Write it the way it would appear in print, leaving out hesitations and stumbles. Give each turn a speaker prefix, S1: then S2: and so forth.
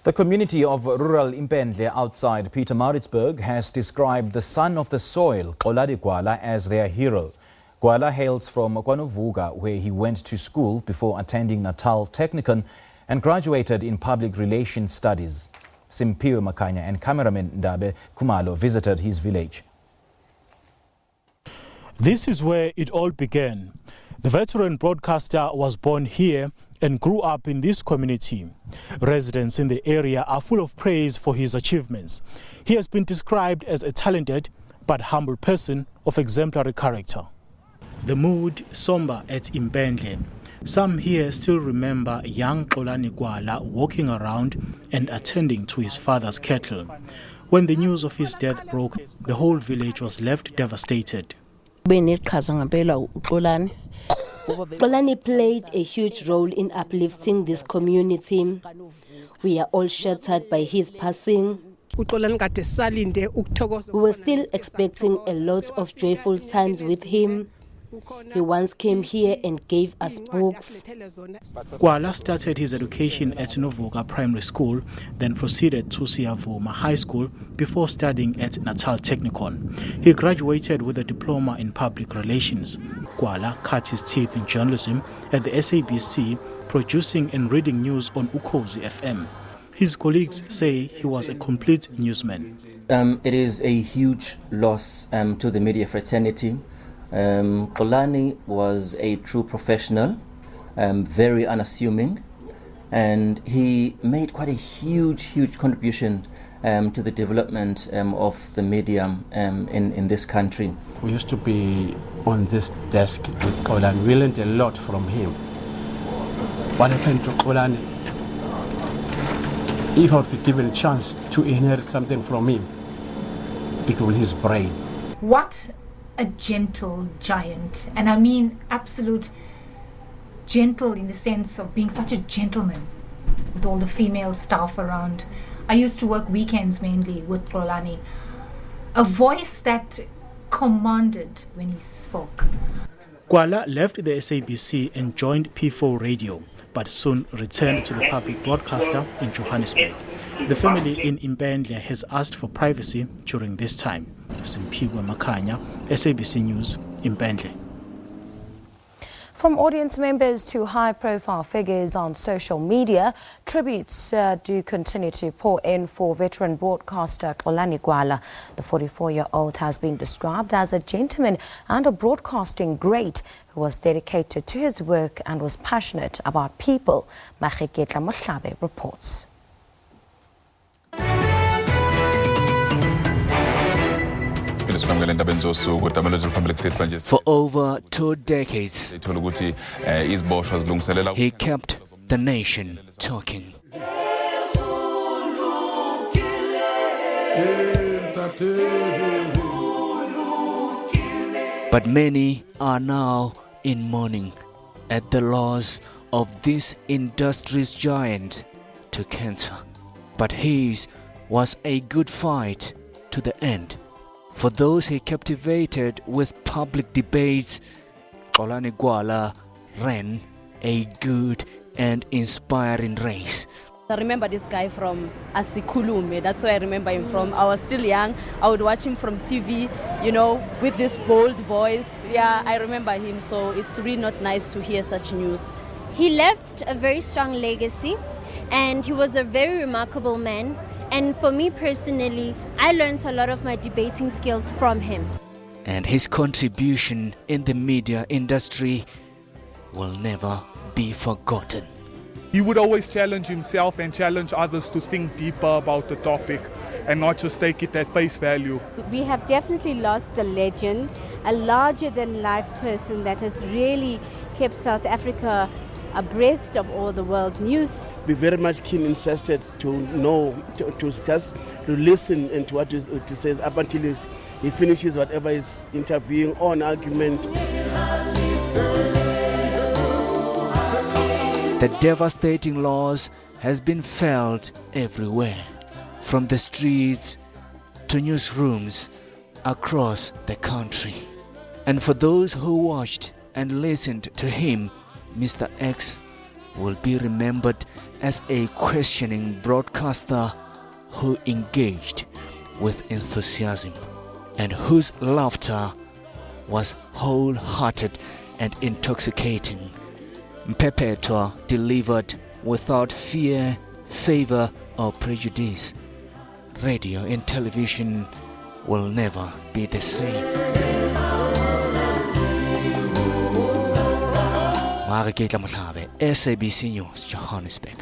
S1: The community of rural Impendle outside Pietermaritzburg has described the son of the soil, Xolani Gwala, as their hero. Gwala hails from kwaNovuka, where he went to school before attending Natal Technikon and graduated in public relations studies. Simphiwe Makhanya and Cameraman Ndabe Khumalo visited his village.
S2: This is where it all began. The veteran broadcaster was born here and grew up in this community. Residents in the area are full of praise for his achievements. He has been described as a talented but humble person of exemplary character. The mood somber at Impendle. Some here still remember young Xolani Gwala walking around and attending to his father's cattle. When the news of his death broke, the whole village was left devastated.
S3: Xolani played a huge role in uplifting this community. We are all shattered by his passing. We were still expecting a lot of joyful times with him. He once came here and gave us books.
S2: Gwala started his education at Novuka Primary School, then proceeded to Siyavuma High School before studying at Natal Technikon. He graduated with a diploma in public relations. Gwala cut his teeth in journalism at the SABC, producing and reading news on Ukhozi FM. His colleagues say he was a complete newsman.
S4: It is a huge loss to the media fraternity. Xolani was a true professional, very unassuming, and he made quite a huge contribution to the development of the media in this country.
S5: We used to be on this desk with Xolani. We learned a lot from him. What happened to Xolani? If I would be given a chance to inherit something from him, it will be his brain.
S6: What a gentle giant, and I mean absolute gentle in the sense of being such a gentleman with all the female staff around. I used to work weekends mainly with Xolani. A voice that commanded when he spoke.
S2: Gwala left the SABC and joined P4 Radio, but soon returned to the public broadcaster in Johannesburg. The family in Impendle has asked for privacy during this time. Simphiwe Makhanya, SABC News, Impendle.
S7: From audience members to high-profile figures on social media, tributes do continue to pour in for veteran broadcaster Xolani Gwala. The 44-year-old has been described as a gentleman and a broadcasting great who was dedicated to his work and was passionate about people. Maageketla Mohlabe reports.
S8: For over 2 decades, he kept the nation talking. But many are now in mourning at the loss of this industry's giant to cancer. But his was a good fight to the end. For those he captivated with public debates, Xolani Gwala ran a good and inspiring race.
S9: I remember this guy from Asikhulume. That's where I remember him from. I was still young. I would watch him from TV, you know, with this bold voice. Yeah, I remember him. So it's really not nice to hear such news.
S10: He left a very strong legacy, and he was a very remarkable man. And for me personally, I learned a lot of my debating skills from him.
S8: And his contribution in the media industry will never be forgotten.
S11: He would always challenge himself and challenge others to think deeper about the topic and not just take it at face value.
S12: We have definitely lost a legend, a larger-than-life person that has really kept South Africa abreast of all the world news.
S13: Be very much keen interested to know, to discuss, to listen and to what he says up until he finishes whatever he's interviewing or an argument.
S8: The devastating loss has been felt everywhere, from the streets to newsrooms across the country. And for those who watched and listened to him, Mr. X will be remembered as a questioning broadcaster who engaged with enthusiasm and whose laughter was wholehearted and intoxicating. Mpepetwa delivered without fear, favor, or prejudice. Radio and television will never be the same. Maageketla Mohlabe, SABC News, Johannesburg.